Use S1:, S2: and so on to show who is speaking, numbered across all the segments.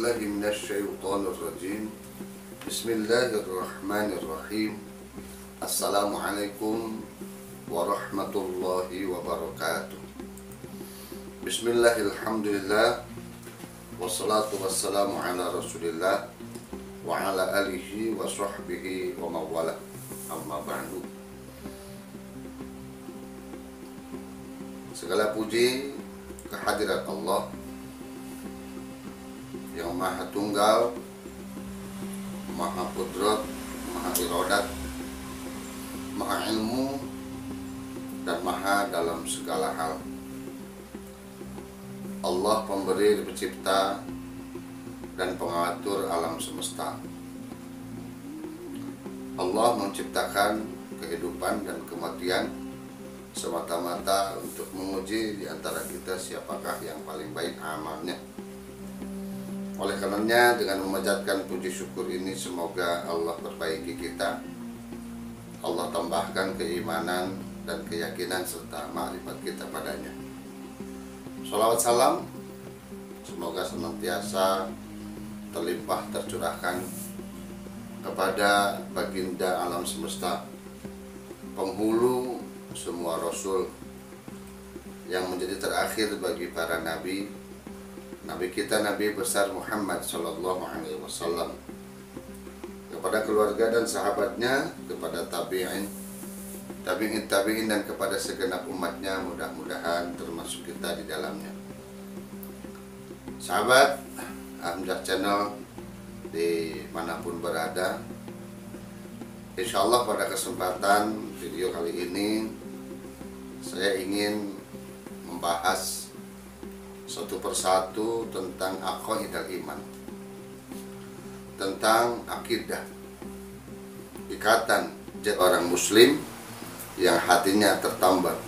S1: بالله من الشيطان الرجيم. بسم الله الرحمن الرحيم. السلام عليكم ورحمة الله وبركاته. بسم الله الحمد لله والصلاة والسلام على رسول الله وعلى آله وصحبه ومن والاه. Amma ba'du. Segala puji kehadirat Allah yang Maha Tunggal, Maha Qudrat, Maha Iradat, Maha Ilmu, dan Maha dalam segala hal. Allah pemberi, pencipta, dan pengatur alam semesta. Allah menciptakan kehidupan dan kematian semata-mata untuk menguji di antara kita siapakah yang paling baik amalnya. Oleh karenanya, dengan memanjatkan puji syukur ini, semoga Allah perbaiki kita, Allah tambahkan keimanan dan keyakinan serta makrifat kita padanya. Sholawat salam semoga senantiasa terlimpah tercurahkan kepada baginda alam semesta, penghulu semua rasul, yang menjadi terakhir bagi para nabi, nabi kita Nabi besar Muhammad sallallahu alaihi wasallam, kepada keluarga dan sahabatnya, kepada tabi'in, dan kepada segenap umatnya, mudah-mudahan termasuk kita di dalamnya. Sahabat Hamzah Channel dimanapun berada, insya Allah pada kesempatan video kali ini saya ingin membahas satu persatu tentang aqaidah iman, tentang akidah, ikatan orang muslim yang hatinya tertambat,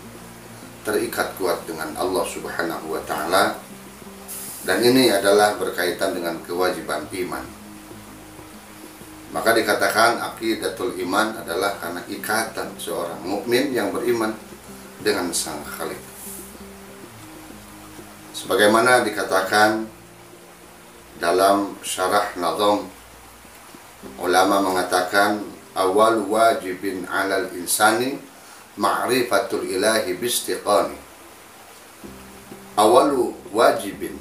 S1: terikat kuat dengan Allah Subhanahu wa Ta'ala, dan ini adalah berkaitan dengan kewajiban iman. Maka dikatakan aqidatul iman adalah karena ikatan seorang mukmin yang beriman dengan Sang Khalik. Sebagaimana dikatakan dalam syarah Nazam, ulama mengatakan awal wajibin 'alal insani ma'rifatul ilahi bistiqani. Awalu wajibin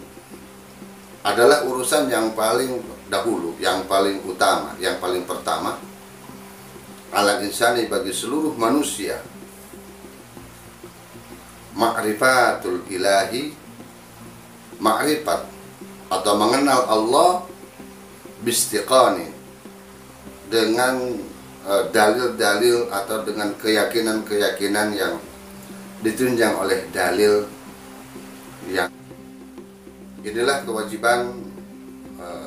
S1: adalah urusan yang paling dahulu, yang paling utama, yang paling pertama, ala insani, bagi seluruh manusia, ma'rifatul ilahi, ma'rifat atau mengenal Allah, bistiqani, dengan dalil-dalil atau dengan keyakinan-keyakinan yang ditunjang oleh dalil. Yang inilah kewajiban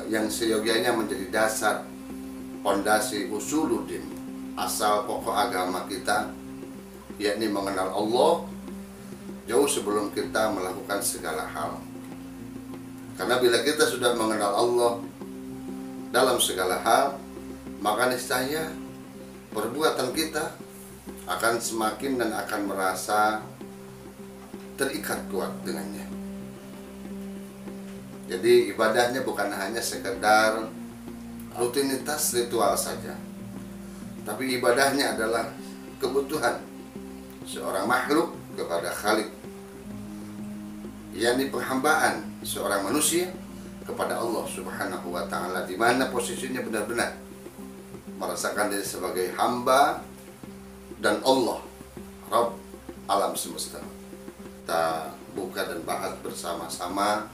S1: yang seyogianya menjadi dasar, pondasi usuluddin, asal pokok agama kita, yakni mengenal Allah jauh sebelum kita melakukan segala hal. Karena bila kita sudah mengenal Allah dalam segala hal, maka niscaya perbuatan kita akan semakin dan akan merasa terikat kuat dengannya. Jadi ibadahnya bukan hanya sekedar rutinitas ritual saja, tapi ibadahnya adalah kebutuhan seorang makhluk kepada Khalik, yakni penghambaan seorang manusia kepada Allah Subhanahu wa Ta'ala, di mana posisinya benar-benar merasakan diri sebagai hamba dan Allah, Rabb alam semesta. Kita buka dan bahas bersama-sama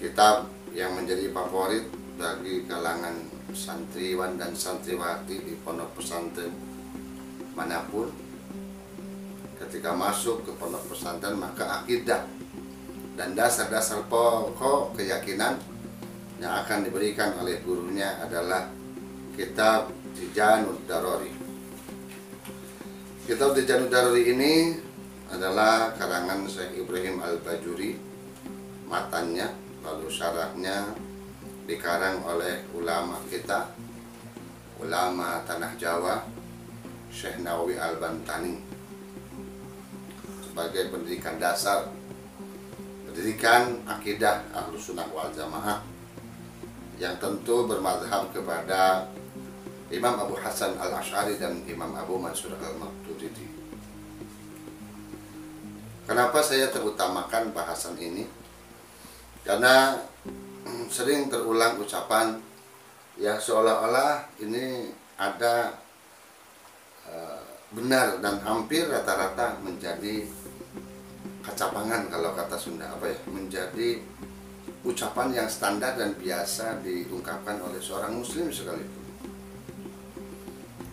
S1: kitab yang menjadi favorit bagi kalangan santriwan dan santriwati di pondok pesantren manapun. Ketika masuk ke pondok pesantren, maka akidah dan dasar-dasar pokok keyakinan yang akan diberikan oleh gurunya adalah kitab Tijanud Darori. Kitab Tijanud Darori ini adalah karangan Syekh Ibrahim Al-Bajuri, matanya, lalu syarahnya dikarang oleh ulama kita, ulama tanah Jawa, Syekh Nawawi Al-Bantani, sebagai pendidikan dasar, pendidikan akidah Ahlus Sunnah wal Jamaah yang tentu bermadhab kepada Imam Abu Hasan Al-Asy'ari dan Imam Abu Mansur Al-Maturidi. Kenapa saya terutamakan bahasan ini? Karena sering terulang ucapan yang seolah-olah ini ada benar dan hampir rata-rata menjadi kacapangan, kalau kata Sunda menjadi ucapan yang standar dan biasa diungkapkan oleh seorang muslim sekalipun.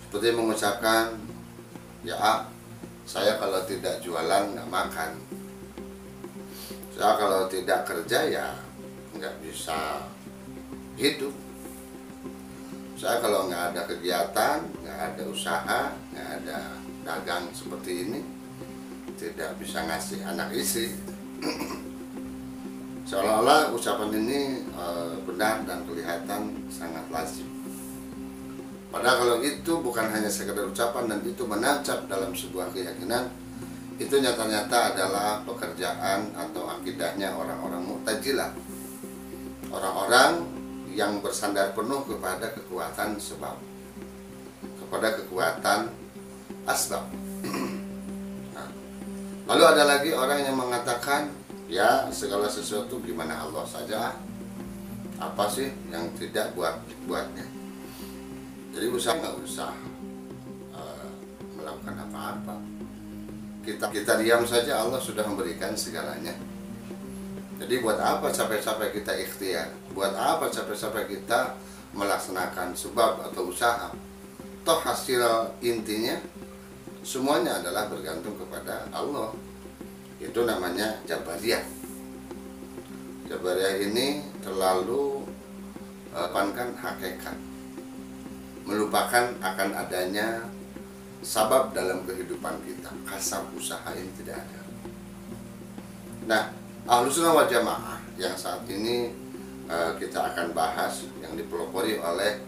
S1: Seperti mengucapkan, ya saya kalau tidak jualan nggak makan, saya kalau tidak kerja ya nggak bisa hidup, saya kalau nggak ada kegiatan, nggak ada usaha, nggak ada dagang seperti ini, tidak bisa ngasih anak istri. Seolah-olah ucapan ini benar dan kelihatan sangat lazim. Padahal kalau itu bukan hanya sekedar ucapan dan itu menancap dalam sebuah keyakinan, itu nyata-nyata adalah pekerjaan atau akidahnya orang-orang Mu'tazilah. Orang-orang yang bersandar penuh kepada kekuatan sebab, kepada kekuatan asbab. Nah, lalu ada lagi orang yang mengatakan, ya segala sesuatu gimana Allah saja, apa sih yang tidak buatnya. Jadi usaha nggak usah melakukan apa-apa. Kita diam saja, Allah sudah memberikan segalanya. Jadi buat apa capek-capek kita ikhtiar? Buat apa capek-capek kita melaksanakan sebab atau usaha? Toh hasil intinya semuanya adalah bergantung kepada Allah. Itu namanya Jabariyah. Jabariyah ini terlalu menekankan hakikat, melupakan akan adanya sabab dalam kehidupan kita. Kasab usaha ini tidak ada. Nah, Ahlussunnah wal Jamaah yang saat ini kita akan bahas, yang dipelopori oleh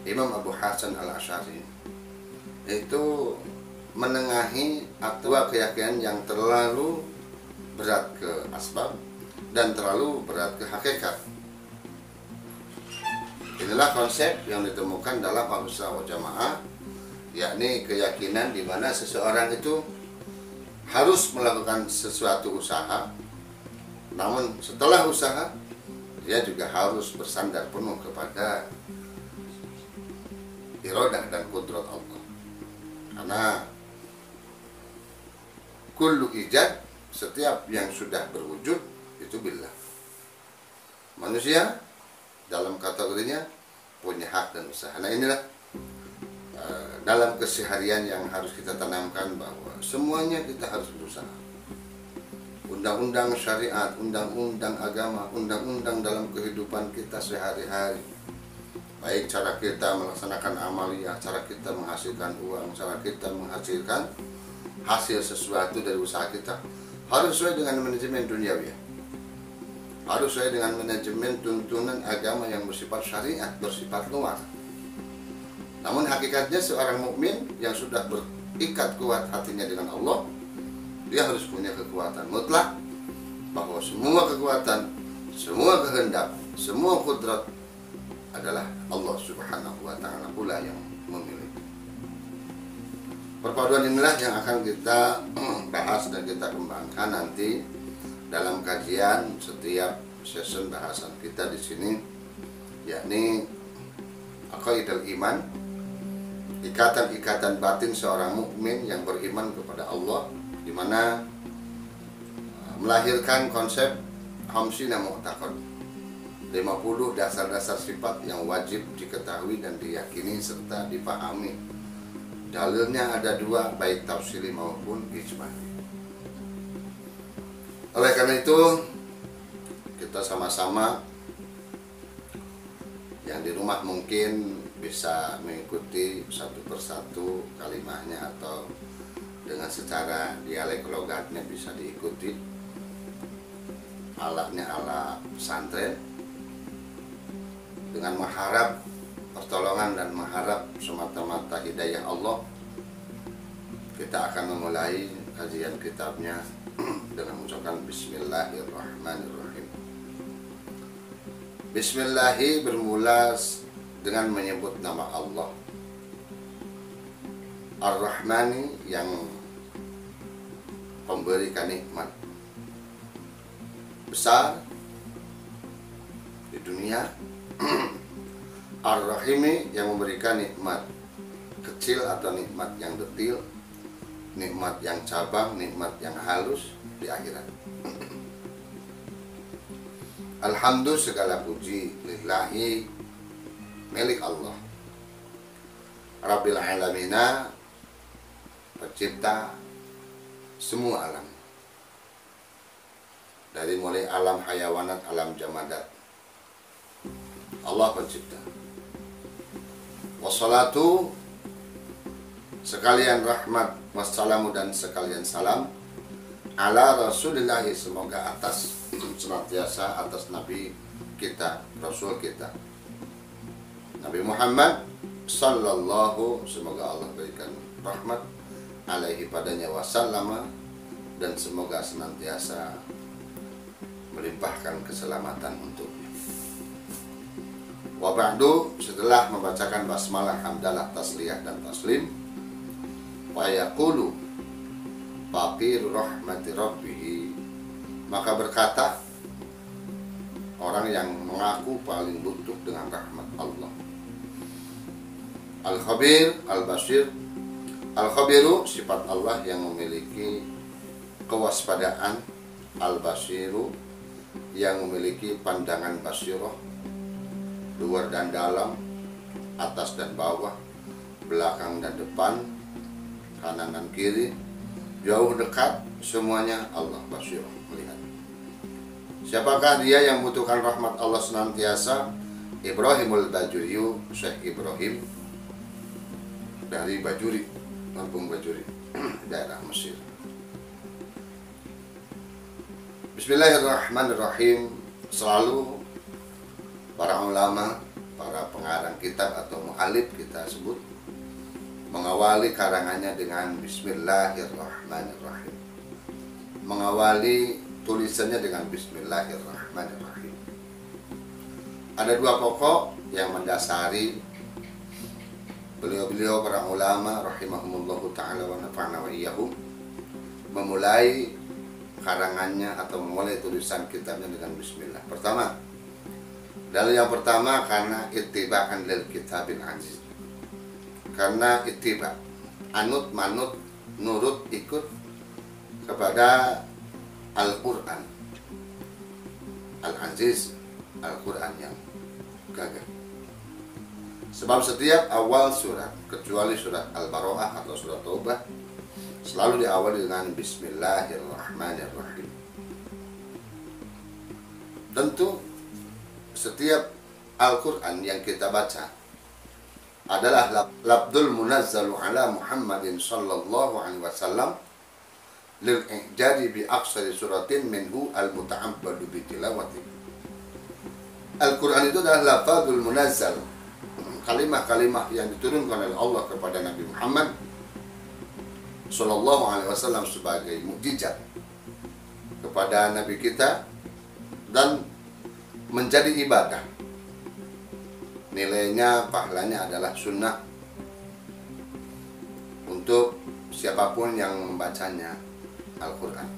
S1: Imam Abu Hasan Al-Asy'ari, itu menengahi atau keyakinan yang terlalu berat ke asbab dan terlalu berat ke hakikat. Inilah konsep yang ditemukan dalam Ahlussunnah wal Jamaah, yakni keyakinan di mana seseorang itu harus melakukan sesuatu usaha, namun setelah usaha dia juga harus bersandar penuh kepada iradah dan qudrat Allah. Karena kullu ijad, setiap yang sudah berwujud itu billah. Manusia dalam kategorinya punya hak dan usaha. Nah inilah dalam keseharian yang harus kita tanamkan, bahwa semuanya kita harus berusaha. Undang-undang syariat, undang-undang agama, undang-undang dalam kehidupan kita sehari-hari, baik cara kita melaksanakan amaliyah, cara kita menghasilkan uang, cara kita menghasilkan hasil sesuatu dari usaha kita, harus sesuai dengan manajemen duniawi, harus sesuai dengan manajemen tuntunan agama yang bersifat syariat, bersifat luar. Namun hakikatnya seorang mukmin yang sudah berikat kuat hatinya dengan Allah, dia harus punya kekuatan mutlak, bahwa semua kekuatan, semua kehendak, semua kudrat adalah Allah Subhanahu wa Ta'ala pula yang memiliki. Perpaduan inilah yang akan kita bahas dan kita kembangkan nanti dalam kajian setiap session bahasan kita di sini, yakni aqaidul iman, ikatan-ikatan batin seorang mukmin yang beriman kepada Allah, di mana melahirkan konsep khamsina mu'taqad, 50 dasar-dasar sifat yang wajib diketahui dan diyakini serta dipahami. Dalilnya ada dua, baik tafsiri maupun ijmali. Oleh karena itu, kita sama-sama yang di rumah mungkin bisa mengikuti satu persatu kalimahnya, atau dengan secara dialek logatnya bisa diikuti. Alatnya ala pesantren, dengan mengharap pertolongan dan mengharap semata-mata hidayah Allah, kita akan memulai kajian kitabnya dengan mengucapkan Bismillahirrahmanirrahim. Bismillahi bermula dengan menyebut nama Allah. Ar-Rahmani yang pemberikan nikmat besar di dunia. Ar-Rahimi yang memberikan nikmat kecil atau nikmat yang detil, nikmat yang cabang, nikmat yang halus di akhirat. Alhamdulillah, segala puji lillahi, milik Allah, Rabbil alamina, pencipta semua alam, dari mulai alam hayawanat, alam jamadat, Allah pencipta. Wassalatu, sekalian rahmat, wassalamu dan sekalian salam, ala rasulillahi, semoga atas senantiasa atas Nabi kita, Rasul kita, Nabi Muhammad sallallahu, semoga Allah berikan rahmat alaihi padanya, wasallama, dan semoga senantiasa melimpahkan keselamatan untuknya. Wa ba'du, setelah membacakan basmalah, hamdalah, tasliyah dan taslim, wa yaqulu faqir rahmati rabbih, maka berkata orang yang mengaku paling butuh dengan rahmat Allah. Al-Khabir, Al-Basir. Al-Khabiru, sifat Allah yang memiliki kewaspadaan. Al-Basiru, yang memiliki pandangan basirah, luar dan dalam, atas dan bawah, belakang dan depan, kanan dan kiri, jauh dekat, semuanya Allah basirah, melihat. Siapakah dia yang membutuhkan rahmat Allah senantiasa? Ibrahimul Bajuriyu, Syekh Ibrahim dari Bajuri, kampung Bajuri, daerah Mesir. Bismillahirrahmanirrahim. Selalu para ulama, para pengarang kitab atau mu'alif kita sebut, mengawali karangannya dengan Bismillahirrahmanirrahim, mengawali tulisannya dengan Bismillahirrahmanirrahim. Ada dua pokok yang mendasari beliau-beliau para ulama rahimahumullahu ta'ala wa nafa'na wa iyyahum memulai karangannya atau memulai tulisan kitabnya dengan bismillah. Pertama, dalil yang pertama karena ittiba'an lil kitabil aziz, karena ittiba, anut, manut, nurut, ikut kepada Al-Quran Al-Aziz, Al-Quran yang gagah. Sebab setiap awal surat, kecuali surat Al-Baro'ah atau surat Taubah, selalu diawali dengan Bismillahirrahmanirrahim. Tentu setiap Al-Quran yang kita baca adalah labdul munazzalu ala Muhammadin sallallahu alaihi wasallam lil i'jadi bi aqsari suratin minhu al-muta'abbadu bi tilawati. Al-Quran itu adalah lafadzul munazzal, kalimah-kalimah yang diturunkan oleh Allah kepada Nabi Muhammad sallallahu alaihi wasallam sebagai mukjizat kepada Nabi kita dan menjadi ibadah. Nilainya, pahalanya adalah sunnah untuk siapapun yang membacanya Al-Quran.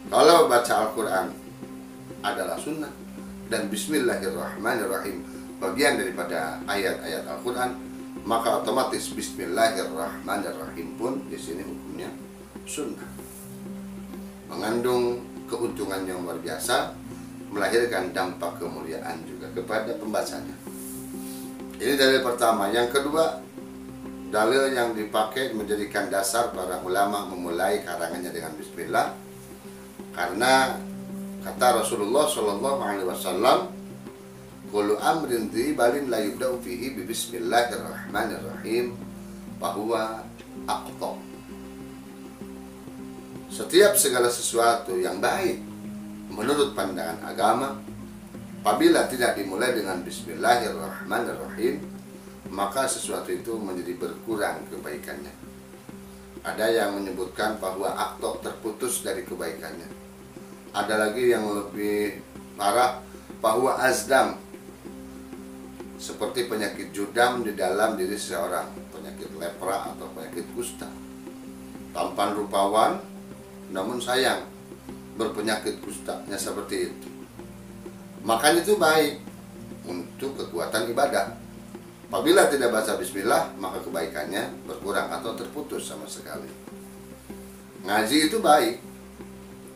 S1: Kalau baca Al-Quran adalah sunnah dan Bismillahirrahmanirrahim bagian daripada ayat-ayat Al-Quran, maka otomatis Bismillahirrahmanirrahim pun di sini hukumnya sunnah, mengandung keuntungan yang luar biasa, melahirkan dampak kemuliaan juga kepada pembacanya. Ini dalil pertama. Yang kedua, dalil yang dipakai menjadikan dasar para ulama memulai karangannya dengan bismillah, karena kata Rasulullah sallallahu alaihi wasallam, kullu amrin dhibalin la yubda'u fihi bi bismillahirrahmanirrahim bahwa aqta. Setiap segala sesuatu yang baik menurut pandangan agama, apabila tidak dimulai dengan bismillahirrahmanirrahim, maka sesuatu itu menjadi berkurang kebaikannya. Ada yang menyebutkan bahwa akto terputus dari kebaikannya. Ada lagi yang lebih parah, fahuwa azdam, seperti penyakit judam di dalam diri seseorang, penyakit lepra atau penyakit kusta. Tampan rupawan namun sayang, berpenyakit kustanya seperti itu. Makan itu baik untuk kekuatan ibadah. Apabila tidak baca bismillah, maka kebaikannya berkurang atau terputus sama sekali. Ngaji itu baik.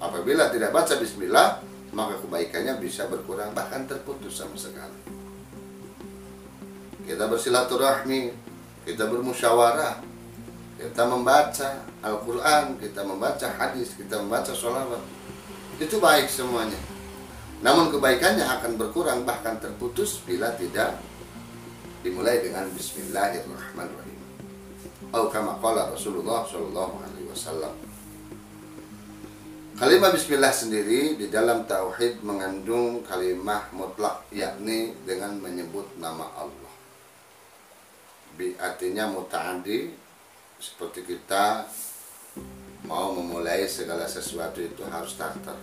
S1: Apabila tidak baca bismillah, maka kebaikannya bisa berkurang bahkan terputus sama sekali. Kita bersilaturahmi, kita bermusyawarah, kita membaca Al-Quran, kita membaca hadis, kita membaca sholawat, itu baik semuanya. Namun kebaikannya akan berkurang bahkan terputus bila tidak dimulai dengan Bismillahirrahmanirrahim. Atau kama qala Rasulullah sallallahu alaihi wasallam. Kalimat bismillah sendiri di dalam tauhid mengandung kalimah mutlak, yakni dengan menyebut nama Allah. Artinya muta'addi, seperti kita mau memulai segala sesuatu itu harus starter.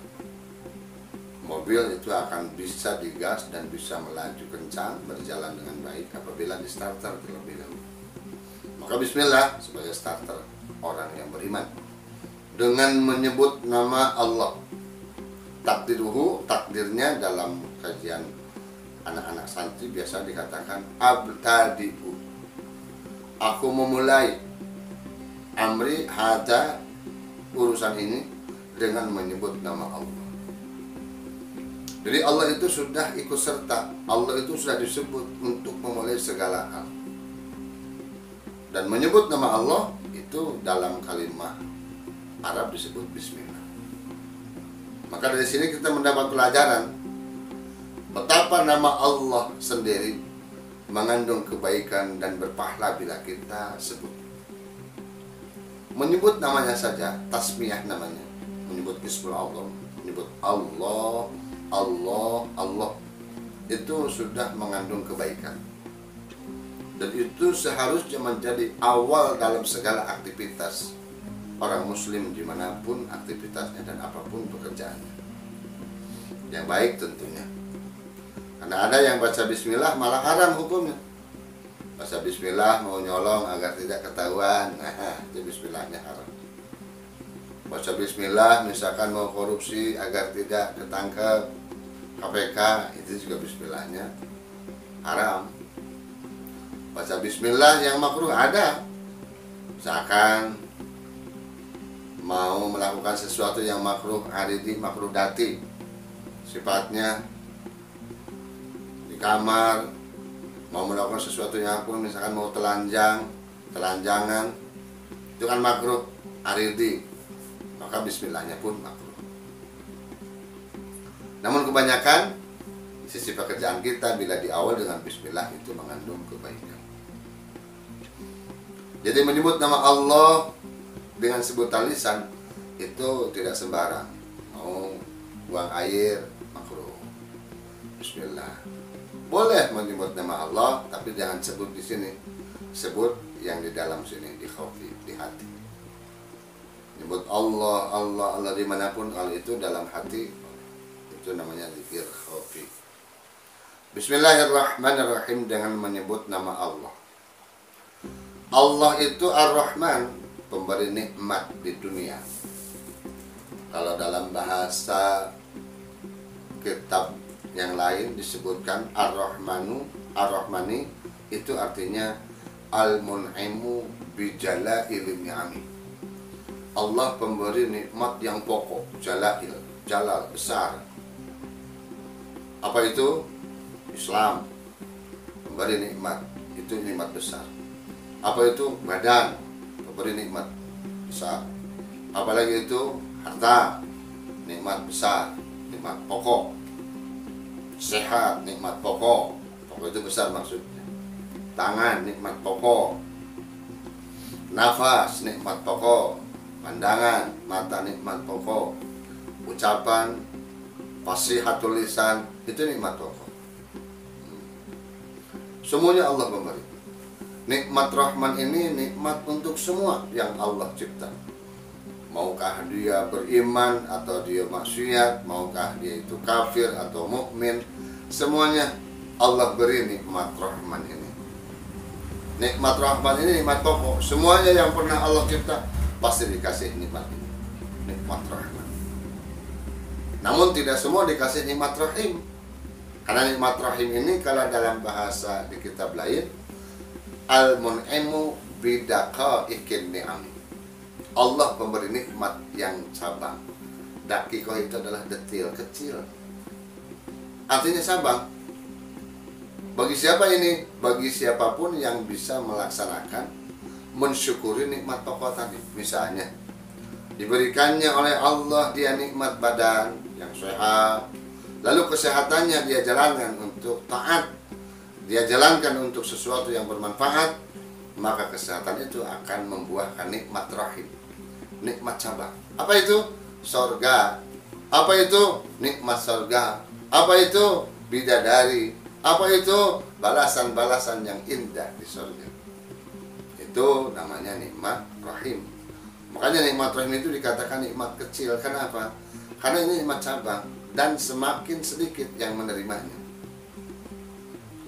S1: Mobil itu akan bisa digas dan bisa melaju kencang, berjalan dengan baik apabila di starter terlebih dahulu. Maka bismillah sebagai starter orang yang beriman dengan menyebut nama Allah. Takdirnya dalam kajian anak-anak santri biasa dikatakan abtadi'u, aku memulai amri hada, urusan ini dengan menyebut nama Allah. Jadi Allah itu sudah ikut serta, Allah itu sudah disebut untuk memulai segala hal. Dan menyebut nama Allah itu dalam kalimat Arab disebut bismillah. Maka dari sini kita mendapat pelajaran betapa nama Allah sendiri mengandung kebaikan dan berpahala bila kita sebut. Menyebut namanya saja, tasmiyah namanya, menyebut ismul Allah, menyebut Allah, Allah, Allah, itu sudah mengandung kebaikan. Dan itu seharusnya menjadi awal dalam segala aktivitas orang muslim dimanapun aktivitasnya dan apapun pekerjaannya. Yang baik tentunya. Karena ada yang baca bismillah malah haram hukumnya. Baca bismillah mau nyolong agar tidak ketahuan, nah itu bismillahnya haram. Baca bismillah misalkan mau korupsi agar tidak ketangkep KPK, itu juga bismillahnya haram. Baca bismillah yang makruh ada, misalkan mau melakukan sesuatu yang makruh aridi, makruh dati, sifatnya di kamar, mau melakukan sesuatu yang pun, misalkan mau telanjangan, itu kan makruh aridi, maka bismillahnya pun makruh. Namun kebanyakan sisi pekerjaan kita bila diawal dengan bismillah itu mengandung kebaikan. Jadi menyebut nama Allah dengan sebutan lisan itu tidak sembarang. Mau buang air makruh, bismillah. Boleh menyebut nama Allah, tapi jangan sebut di sini. Sebut yang di dalam sini, di khawfi, di hati. Nyebut Allah, Allah, Allah dimanapun, kalau itu dalam hati, itu namanya zikir khawfi. Bismillahirrahmanirrahim, dengan menyebut nama Allah. Allah itu Ar-Rahman, pemberi nikmat di dunia. Kalau dalam bahasa kitab yang lain disebutkan Ar-Rahmanu, Ar-Rahmani, itu artinya Al-Mun'imu bijalail ni'ami. Allah pemberi nikmat yang pokok, jalail, jalal, besar. Apa itu? Islam, pemberi nikmat, itu nikmat besar. Apa itu? Badan, pemberi nikmat besar. Apalagi itu? Harta, nikmat besar, nikmat pokok. Sehat, nikmat pokok, pokok itu besar maksudnya. Tangan, nikmat pokok. Nafas, nikmat pokok. Pandangan, mata, nikmat pokok. Ucapan, fasihatul lisan, itu nikmat pokok. Semuanya Allah memberi. Nikmat Rahman ini nikmat untuk semua yang Allah cipta. Maukah dia beriman atau dia maksiat, maukah dia itu kafir atau mukmin, semuanya Allah beri nikmat Rahman ini. Nikmat Rahman ini nikmat pokok. Semuanya yang pernah Allah cipta pasti dikasih nikmat ini, nikmat Rahman. Namun tidak semua dikasih nikmat Rahim. Karena nikmat Rahim ini kalau dalam bahasa di kitab lain, al-mun'imu bidaqaiqin ni'am. Allah memberi nikmat yang cabang. Dakikoh itu adalah detil, kecil. Artinya cabang. Bagi siapa ini? Bagi siapapun yang bisa melaksanakan, mensyukuri nikmat pokok tadi. Misalnya, diberikannya oleh Allah dia nikmat badan yang sehat, lalu kesehatannya dia jalankan untuk taat, dia jalankan untuk sesuatu yang bermanfaat, maka kesehatan itu akan membuahkan nikmat rahim, nikmat cabang. Apa itu? Sorga. Apa itu? Nikmat sorga. Apa itu? Bidadari. Apa itu? Balasan-balasan yang indah di sorga. Itu namanya nikmat rahim. Makanya nikmat rahim itu dikatakan nikmat kecil. Kenapa? Karena ini nikmat cabang dan semakin sedikit yang menerimanya.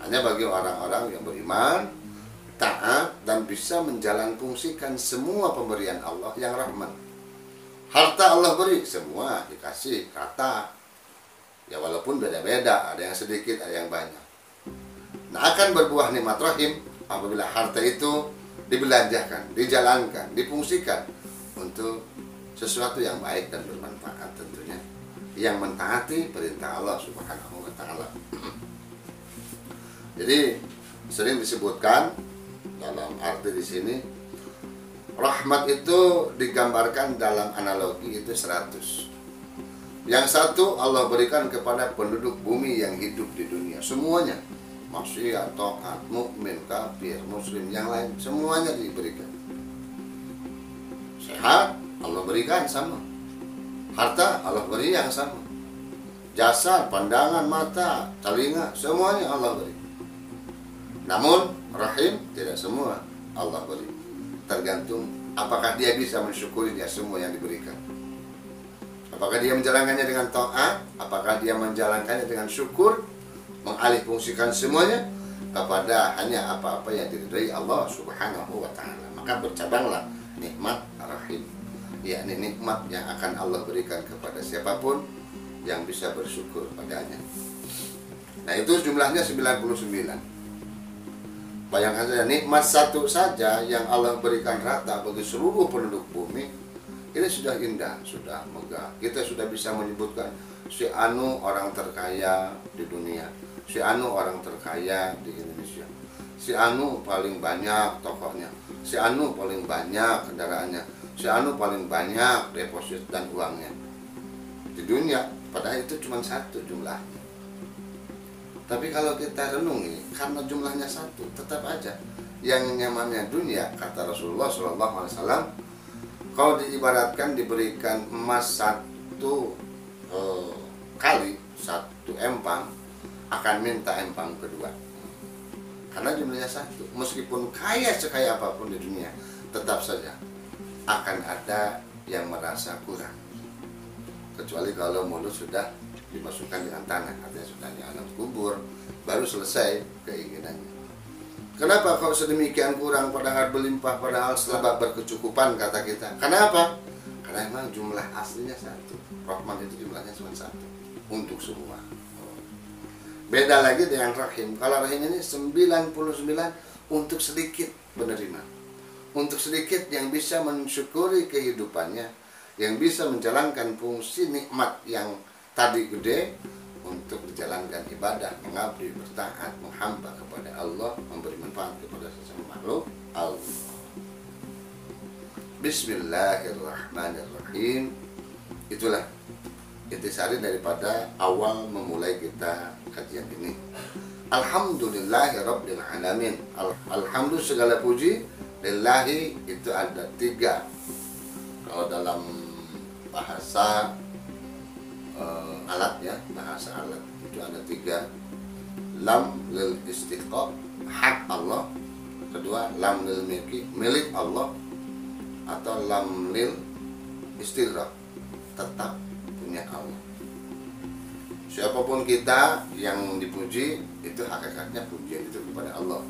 S1: Hanya bagi orang-orang yang beriman, taat, dan bisa menjalankan fungsikan semua pemberian Allah yang rahman. Harta Allah beri, semua dikasih rata. Ya walaupun beda-beda, ada yang sedikit, ada yang banyak. Nah, akan berbuah nikmat rahim apabila harta itu dibelanjakan, dijalankan, difungsikan untuk sesuatu yang baik dan bermanfaat tentunya, yang mentaati perintah Allah Subhanahu wa taala. Jadi sering disebutkan dalam arti di sini, rahmat itu digambarkan dalam analogi itu 100. Yang satu Allah berikan kepada penduduk bumi yang hidup di dunia semuanya, maksiat, taat, mukmin, kafir, muslim, yang lain semuanya diberikan. Sehat Allah berikan sama, harta Allah beri yang sama, jasa, pandangan, mata, telinga, semuanya Allah beri. Namun rahim tidak semua Allah beri, tergantung apakah dia bisa mensyukurinya semua yang diberikan. Apakah dia menjalankannya dengan taat, apakah dia menjalankannya dengan syukur, mengalihfungsikan semuanya kepada hanya apa-apa yang diridhai Allah Subhanahu wa taala. Maka bercabanglah nikmat rahim, yakni nikmat yang akan Allah berikan kepada siapapun yang bisa bersyukur padanya. Nah, itu jumlahnya 99. Bayangkan saja, nikmat satu saja yang Allah berikan rata bagi seluruh penduduk bumi, ini sudah indah, sudah megah. Kita sudah bisa menyebutkan si Anu orang terkaya di dunia, si Anu orang terkaya di Indonesia, si Anu paling banyak tokohnya, si Anu paling banyak kendaraannya, si Anu paling banyak deposit dan uangnya di dunia. Padahal itu cuma satu jumlahnya. Tapi kalau kita renungi, karena jumlahnya satu, tetap aja yang nyamannya dunia, kata Rasulullah SAW, kalau diibaratkan diberikan emas satu kali, satu empang, akan minta empang kedua. Karena jumlahnya satu. Meskipun kaya sekaya apapun di dunia, tetap saja akan ada yang merasa kurang. Kecuali kalau mulut sudah dimasukkan dengan tanah, artinya sudah di alam kubur, baru selesai keinginannya. Kenapa kalau sedemikian kurang padahal berlimpah, padahal setelah berkecukupan, kata kita? Kenapa? Karena memang jumlah aslinya satu. Rahman itu jumlahnya cuma satu untuk semua. Beda lagi dengan rahim. Kalau rahim ini 99 untuk sedikit menerima, untuk sedikit yang bisa mensyukuri kehidupannya, yang bisa menjalankan fungsi nikmat yang tadi gede, untuk menjalankan ibadah, mengabdi, bertaat, menghamba kepada Allah, memberi manfaat kepada sesama makhluk Allah. Bismillahirrahmanirrahim. Itulah intisari daripada awal memulai kita kajian ini. Alhamdulillahirabbil alamin. Alhamdulillah, segala puji lillahi, itu ada 3. Kalau dalam bahasa alat, ya, bahasa alat itu ada 3. Lam lil istiqaq, hak Allah. Kedua, lam lil milki, milik Allah. Atau lam lil istighraq, tetap punya Allah. Siapapun kita yang dipuji, itu hakikatnya pujian itu kepada Allah.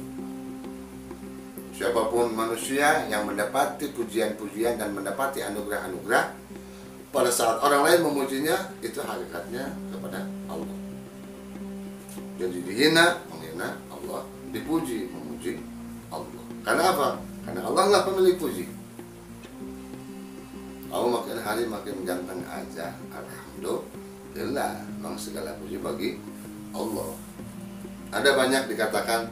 S1: Siapapun manusia yang mendapati pujian-pujian dan mendapati anugerah-anugerah, pada saat orang lain memujinya, itu hakikatnya kepada Allah. Jadi dihina, menghina Allah, dipuji, memuji Allah. Karena apa? Karena Allah lah pemilik puji. Aku makin hari makin ganteng aja, alhamdulillah. Memang segala puji bagi Allah. Ada banyak dikatakan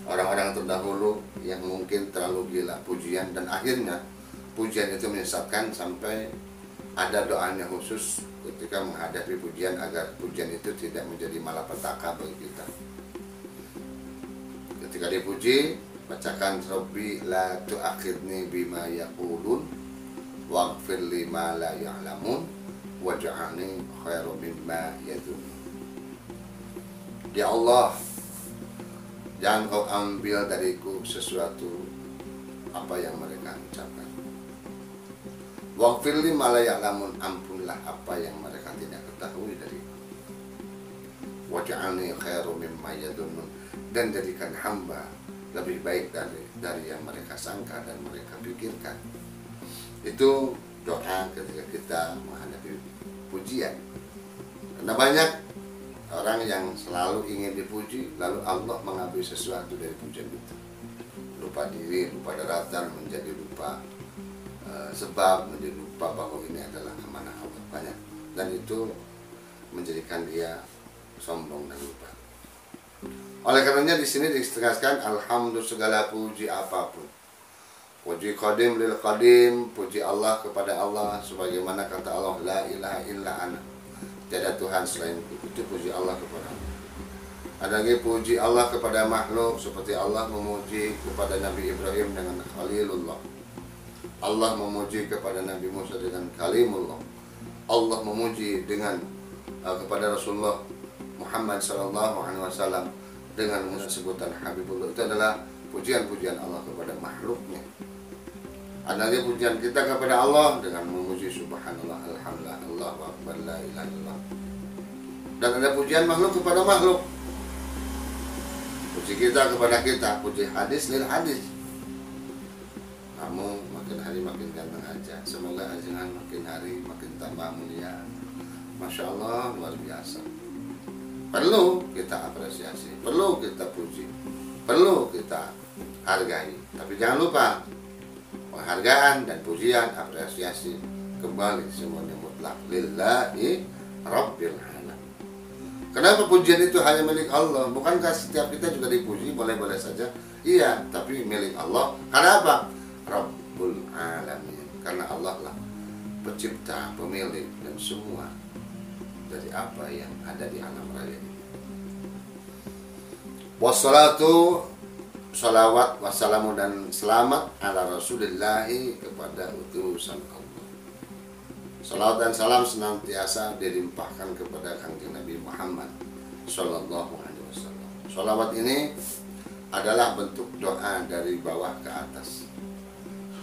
S1: orang-orang terdahulu yang mungkin terlalu gila pujian, dan akhirnya pujian itu menyesatkan sampai ada doanya khusus ketika menghadapi pujian agar pujian itu tidak menjadi malapetaka bagi kita. Ketika dipuji, bacakan Rabbi la tu'akhidni bima yaqulun waghfir li ma la ya'lamun waj'alni khairan mimma yadhun. Ya Allah, jangan kau ambil dariku sesuatu apa yang mereka ucapkan. Waghfir li ma la ya'lamun, ampunlah apa yang mereka tidak ketahui dariku. Waj'alni khairan mimma yadhun, dan jadikan hamba lebih baik dari yang mereka sangka dan mereka pikirkan. Itu doa ketika kita menghadapi pujian. Karena banyak orang yang selalu ingin dipuji, lalu Allah mengambil sesuatu dari pujian itu. Lupa diri, lupa daratan, menjadi lupa sebab, menjadi lupa bahwa ini adalah amanah Allah. Banyak. Dan itu menjadikan dia sombong dan lupa. Oleh karenanya di sini ditegaskan alhamdulillah, segala puji apapun. Puji qadim lil qadim, puji Allah kepada Allah, sebagaimana kata Allah la ilaha illa ana, tiada Tuhan selainku. Itu puji Allah kepada Allah. Ada lagi puji Allah kepada makhluk, seperti Allah memuji kepada Nabi Ibrahim dengan Khalilullah. Allah memuji kepada Nabi Musa dengan Kalimullah. Allah memuji dengan kepada Rasulullah Muhammad SAW dengan sebutan Habibullah. Itu adalah pujian-pujian Allah kepada makhluknya. Ada lagi pujian kita kepada Allah dengan memuji subhanallah, alhamdulillah, Allahu akbar, la ilaha illallah. Dan ada pujian makhluk kepada makhluk. Puji kita kepada kita, puji hadis lil hadis. Kamu makin hari makin ganteng aja. Semoga ajengan makin hari makin tambah mulia. Masya Allah, luar biasa. Perlu kita apresiasi, perlu kita puji, perlu kita hargai. Tapi jangan lupa, penghargaan dan pujian, apresiasi kembali semuanya mutlak lillahi rabbil alamin. Kenapa pujian itu hanya milik Allah? Bukankah setiap kita juga dipuji? Boleh-boleh saja. Iya, tapi milik Allah. Kenapa? Rabbul alamin. Karena Allah lah pencipta, pemilik dan semua dari apa yang ada di alam raya ini. Wassalatu, salawat, wassalamu dan selamat ala Rasulillahi, kepada utusan Allah. Salawat dan salam senantiasa dilimpahkan kepada Kanjeng Nabi Muhammad Sallallahu Alaihi Wasallam. Salawat ini adalah bentuk doa dari bawah ke atas.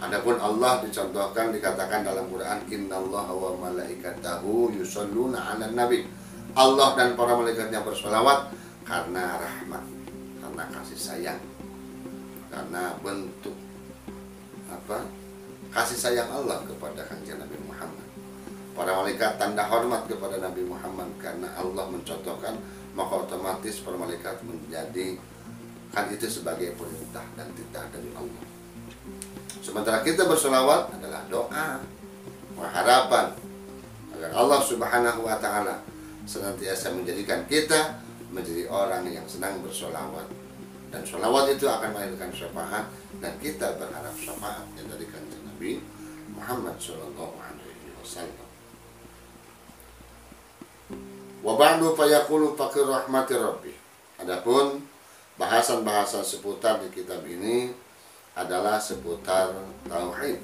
S1: Adapun Allah dicontohkan, dikatakan dalam Quran, innallaha wa malaikatahu yusholluna 'alan nabi. Allah dan para malaikatnya bersolawat karena rahmat, karena kasih sayang, karena bentuk kasih sayang Allah kepada Kanjeng Nabi Muhammad. Para malaikat tanda hormat kepada Nabi Muhammad karena Allah mencontohkan, maka otomatis para malaikat menjadikan itu sebagai perintah dan titah dari Allah. Sementara kita bersolawat adalah doa, pengharapan agar Allah Subhanahu wa Ta'ala senantiasa menjadikan kita menjadi orang yang senang bersolawat, dan solawat itu akan melahirkan syafaat, dan kita berharap syafaat dari Kanjeng Nabi Muhammad Sallallahu Alaihi Wasallam. Wa ba'du fayaqulu faqir rahmati rabbi. Adapun bahasan-bahasan seputar di kitab ini adalah seputar tauhid.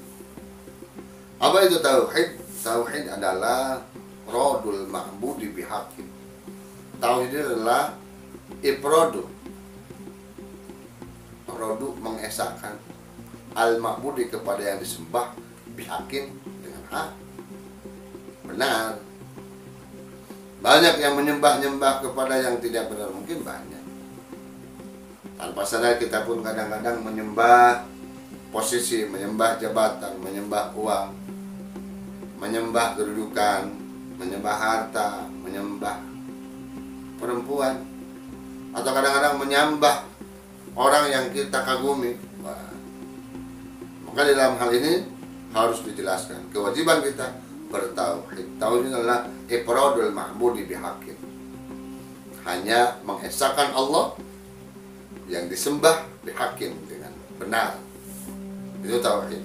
S1: Apa itu tauhid? Tauhid adalah radul ma'budi bihaqqin. Tauhid adalah iprodu mengesahkan al-ma'budi kepada yang disembah bihaqqin dengan hak, benar. Banyak yang menyembah-nyembah kepada yang tidak benar, mungkin banyak. Tanpa sadar kita pun kadang-kadang menyembah posisi, menyembah jabatan, menyembah uang, menyembah kedudukan, menyembah harta, menyembah perempuan, atau kadang-kadang menyembah orang yang kita kagumi. Wah. Maka di dalam hal ini harus dijelaskan kewajiban kita bertauhid. Tauhid adalah ifradul ma'budi bihaqqin, hanya mengesahkan Allah yang disembah bihaqqin, dengan benar. Itu tauhid.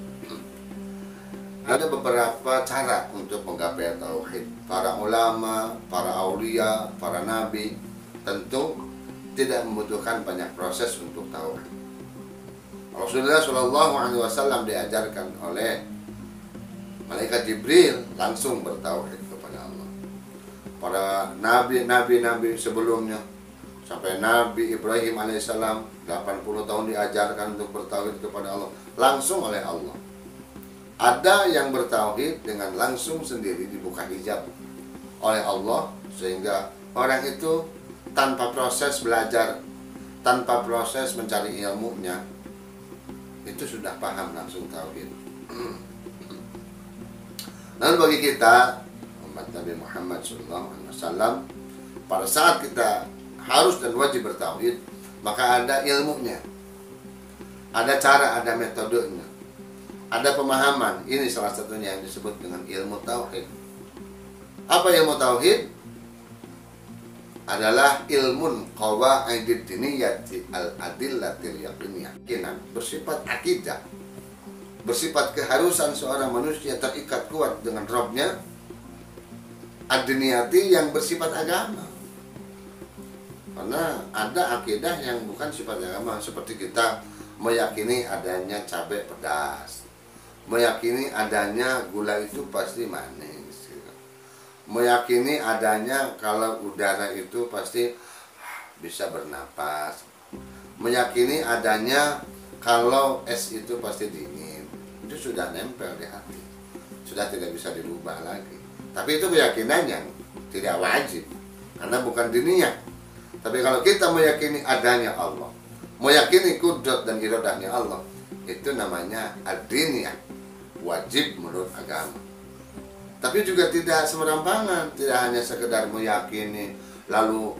S1: Ada beberapa cara untuk menggapai tauhid. Para ulama, para aulia, para nabi tentu tidak membutuhkan banyak proses untuk tauhid. Rasulullah Shallallahu Alaihi Wasallam diajarkan oleh malaikat Jibril langsung bertauhid kepada Allah. Para nabi sebelumnya, sampai Nabi Ibrahim alaihissalam 80 tahun diajarkan untuk bertauhid kepada Allah langsung oleh Allah. Ada yang bertauhid dengan langsung sendiri, dibuka hijab oleh Allah, sehingga orang itu tanpa proses belajar, tanpa proses mencari ilmunya, itu sudah paham langsung tauhid. Dan bagi kita umat Nabi Muhammad SAW, pada saat kita harus dan wajib bertauhid, maka ada ilmunya, ada cara, ada metodenya, ada pemahaman. Ini salah satunya yang disebut dengan ilmu tauhid. Apa ilmu tauhid? Adalah ilmun qawaidid diniyati al-adillatil yaqiniyah, bersifat akidah, bersifat keharusan seorang manusia terikat kuat dengan Rabb-nya, ad-diniyati yang bersifat agama. Karena ada akidah yang bukan sifat agama, seperti kita meyakini adanya cabai pedas, meyakini adanya gula itu pasti manis, meyakini adanya kalau udara itu pasti bisa bernapas, meyakini adanya kalau es itu pasti dingin. Itu sudah nempel di hati, sudah tidak bisa dirubah lagi. Tapi itu keyakinan yang tidak wajib, karena bukan diniyah. Tapi kalau kita meyakini adanya Allah, meyakini kudrat dan iradahnya Allah, itu namanya ad-diniyah, wajib menurut agama. Tapi juga tidak semerampangan, tidak hanya sekedar meyakini lalu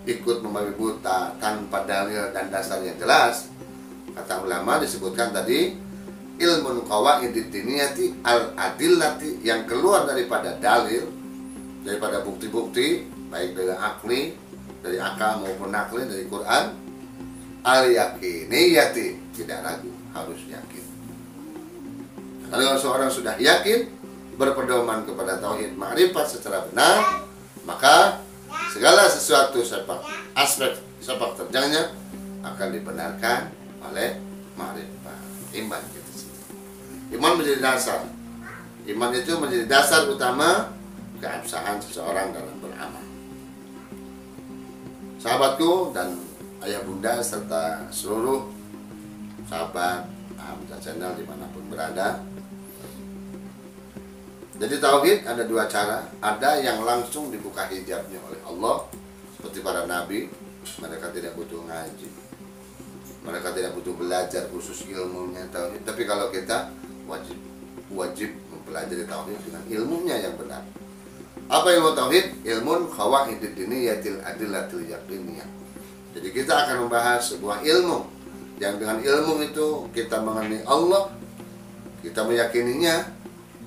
S1: ikut membabi buta tanpa dalil dan dasar yang jelas. Kata ulama disebutkan tadi, ilmun qawaidid diniyati al-adillati, yang keluar daripada dalil, daripada bukti-bukti, baik dari akli, dari akal maupun nakli, dari Quran, al-yakiniyati, tidak ragu, harus yakin. Kalau seorang sudah yakin, berpedoman kepada tauhid ma'rifat secara benar, maka segala sesuatu aspek sepak terjangnya akan dibenarkan oleh ma'rifat, iman gitu. Iman menjadi dasar. Iman itu menjadi dasar utama keabsahan seseorang dalam beramal. Sahabatku dan ayah bunda serta seluruh sahabat Hamzah Channel dimanapun berada, jadi tauhid ada dua cara. Ada yang langsung dibuka hijabnya oleh Allah, seperti para nabi, mereka tidak butuh ngaji, mereka tidak butuh belajar khusus ilmunya tauhid. Tapi kalau kita wajib mempelajari tauhid dengan ilmunya yang benar. Apa ilmu tauhid? Ilmun qawaidid diniyatil adillatil yaqiniyah. Jadi kita akan membahas sebuah ilmu yang dengan ilmu itu kita mengenai Allah, kita meyakininya,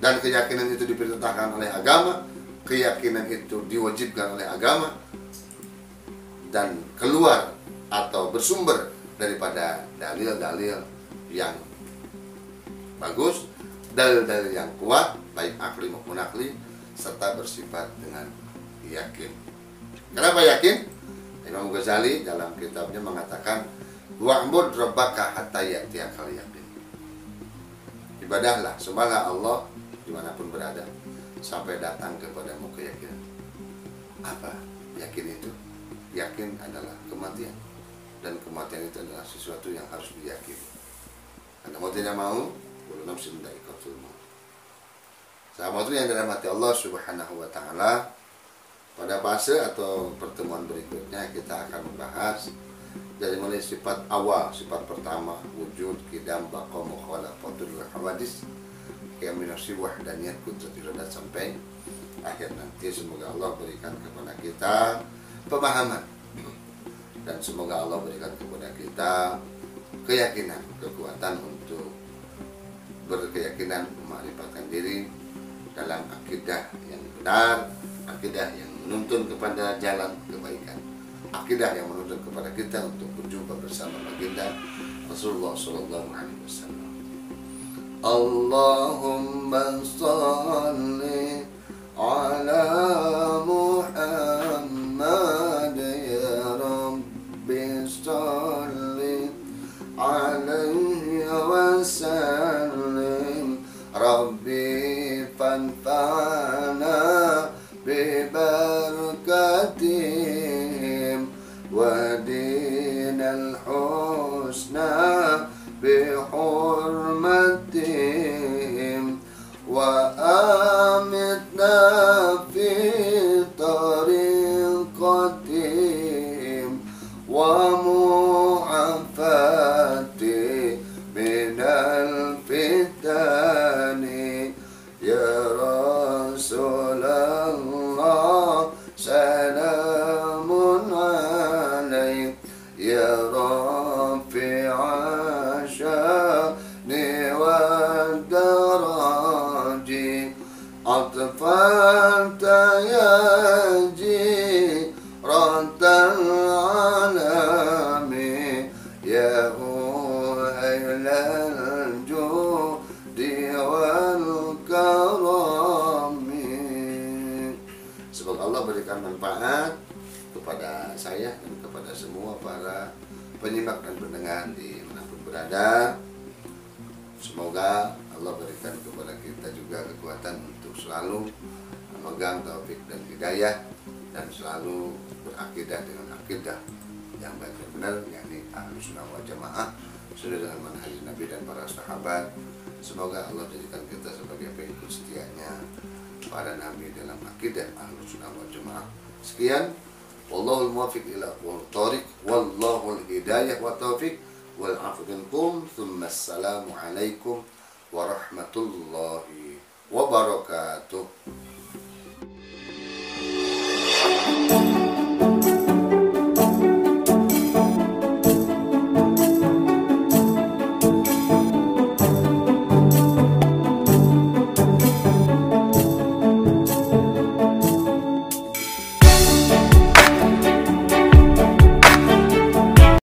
S1: dan keyakinan itu diperintahkan oleh agama, keyakinan itu diwajibkan oleh agama, dan keluar atau bersumber daripada dalil-dalil yang bagus, dalil-dalil yang kuat, baik akli maupun nakli, serta bersifat dengan yakin. Kenapa yakin? Imam Ghazali dalam kitabnya mengatakan, wa'bud rabbaka hatta ya'tiyakal yaqin. Ibadahlah, sembahlah Allah dimanapun berada sampai datang kepadamu keyakinan. Apa yakin itu? Yakin adalah kematian, dan kematian itu adalah sesuatu yang harus diyakini. Anda mau tidak mau, kullu nafsin dha'iqatul maut. Sahabat yang dalam hati Allah Subhanahu wa taala, Pada fase atau pertemuan berikutnya kita akan membahas dari mulai sifat awal, sifat pertama, wujud, qidam, baqa, mukhalafatul hawadis, keminasi wahdaniyat kudratil zat sampai akhir nanti. Semoga Allah berikan kepada kita pemahaman dan semoga Allah berikan kepada kita keyakinan, kekuatan untuk berkeyakinan memarifatkan diri dalam akidah yang benar, akidah yang menuntun kepada jalan kebaikan, akidah yang menuntun kepada kita untuk berjumpa bersama baginda Rasulullah sallallahu alaihi wasallam. Allahumma shalli ala Muhammad ya Rabbi shalli alaihi wa sallim Rabbi fanfa'na ببركتهم ودين الحسنى بحرمتهم وآمتنا في طريقتهم ومعافاتي من الفتن يا رسول الله سلام عليك يا رافع الشأن والدرج أطفأت يا جيرة العالم يا أهل الجود والكرم. Semoga Allah berikan manfaat kepada saya dan kepada semua para penyimak dan pendengar di manapun berada. Semoga Allah berikan kepada kita juga kekuatan untuk selalu memegang taufik dan hidayah dan selalu berakidah dengan akidah yang baik dan benar, yakni Ahlus Sunnah wal Jamaah sesuai dengan manhaj Nabi dan para sahabat. Semoga Allah jadikan kita sebagai pengikut setianya para nabi dalam akidah Ahlus Sunnah wal Jamaah. Sekian, wallahul muwaffiq ila aqwamit thoriq, wallahul hidayah wa taufiq wal afu minkum. Tsumma assalamu alaikum warahmatullahi wabarakatuh.